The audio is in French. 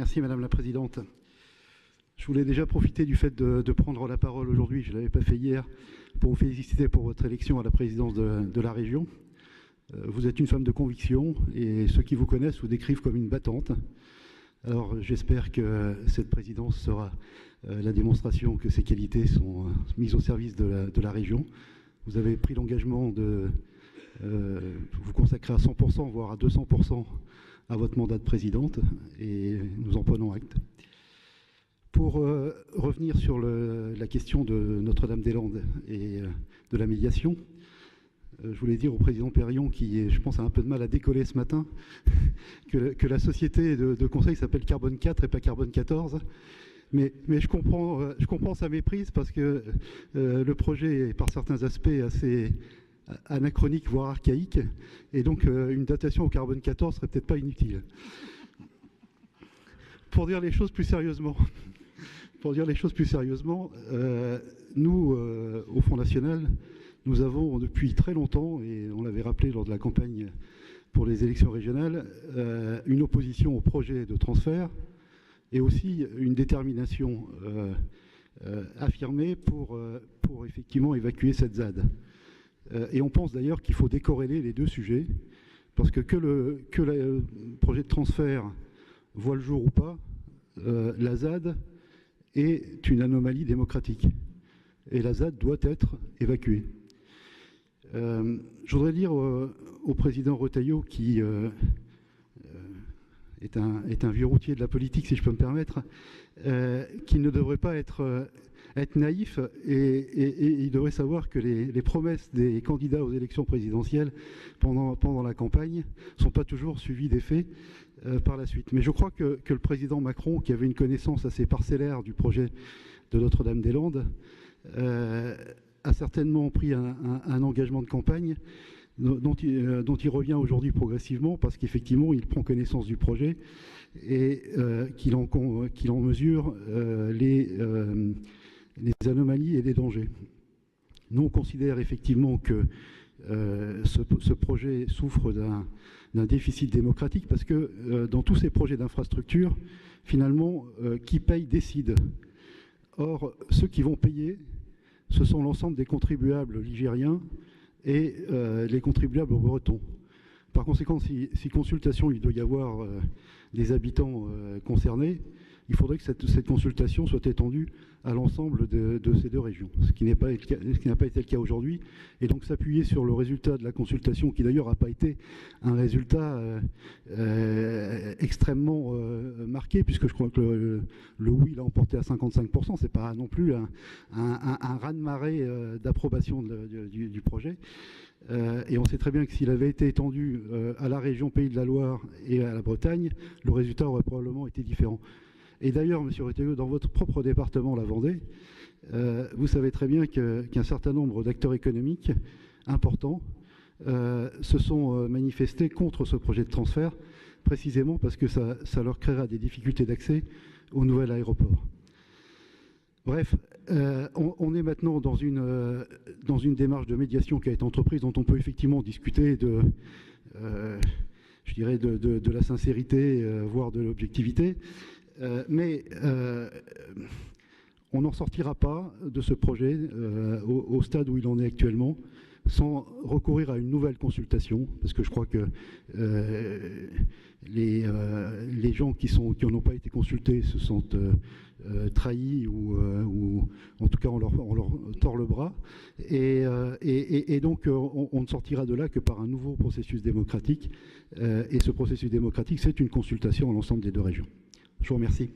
Merci Madame la Présidente. Je voulais déjà profiter du fait de prendre la parole aujourd'hui, je ne l'avais pas fait hier, pour vous féliciter pour votre élection à la présidence de la région. Vous êtes une femme de conviction et ceux qui vous connaissent vous décrivent comme une battante. Alors j'espère que cette présidence sera la démonstration que ces qualités sont mises au service de la région. Vous avez pris l'engagement de vous consacrer à 100%, voire à 200% à votre mandat de présidente et nous en prenons acte. Pour revenir sur la question de Notre-Dame-des-Landes et de la médiation, je voulais dire au président Perrion, qui je pense a un peu de mal à décoller ce matin, que la société de conseil s'appelle Carbone 4 et pas Carbone 14. Mais je comprends sa méprise parce que le projet est par certains aspects assez anachronique, voire archaïque, et donc une datation au carbone 14 serait peut-être pas inutile. Pour dire les choses plus sérieusement, nous, au Front National, nous avons depuis très longtemps, et on l'avait rappelé lors de la campagne pour les élections régionales, une opposition au projet de transfert et aussi une détermination affirmée pour effectivement évacuer cette ZAD. Et on pense d'ailleurs qu'il faut décorréler les deux sujets, parce que le projet de transfert voit le jour ou pas, la ZAD est une anomalie démocratique. Et la ZAD doit être évacuée. Je voudrais dire au président Retailleau, qui est un vieux routier de la politique, si je peux me permettre, qu'il ne devrait pas être naïf et il devrait savoir que les promesses des candidats aux élections présidentielles pendant la campagne ne sont pas toujours suivies des faits par la suite. Mais je crois que le président Macron, qui avait une connaissance assez parcellaire du projet de Notre-Dame-des-Landes, a certainement pris un engagement de campagne dont il revient aujourd'hui progressivement, parce qu'effectivement il prend connaissance du projet et qu'il en mesure les anomalies et les dangers. Nous, on considère effectivement que ce projet souffre d'un déficit démocratique, parce que dans tous ces projets d'infrastructure, finalement, qui paye décide. Or, ceux qui vont payer, ce sont l'ensemble des contribuables ligériens et les contribuables bretons. Par conséquent, si consultation il doit y avoir des habitants concernés, il faudrait que cette consultation soit étendue à l'ensemble de ces deux régions, ce qui n'a pas été le cas aujourd'hui. Et donc s'appuyer sur le résultat de la consultation, qui d'ailleurs n'a pas été un résultat extrêmement marqué, puisque je crois que le oui l'a emporté à 55%, c'est pas non plus un raz-de-marée d'approbation du projet. Et on sait très bien que s'il avait été étendu à la région Pays de la Loire et à la Bretagne, le résultat aurait probablement été différent. Et d'ailleurs, M. Retailleau, dans votre propre département, la Vendée, vous savez très bien qu'un certain nombre d'acteurs économiques importants se sont manifestés contre ce projet de transfert, précisément parce que ça leur créera des difficultés d'accès au nouvel aéroport. Bref, on est maintenant dans une démarche de médiation qui a été entreprise, dont on peut effectivement discuter je dirais de la sincérité, voire de l'objectivité. Mais on n'en sortira pas de ce projet au stade où il en est actuellement, sans recourir à une nouvelle consultation, parce que je crois que les gens qui n'ont pas été consultés se sentent trahis ou en tout cas on leur tord le bras. Et donc on ne sortira de là que par un nouveau processus démocratique. Et ce processus démocratique, c'est une consultation à l'ensemble des deux régions. Je vous remercie.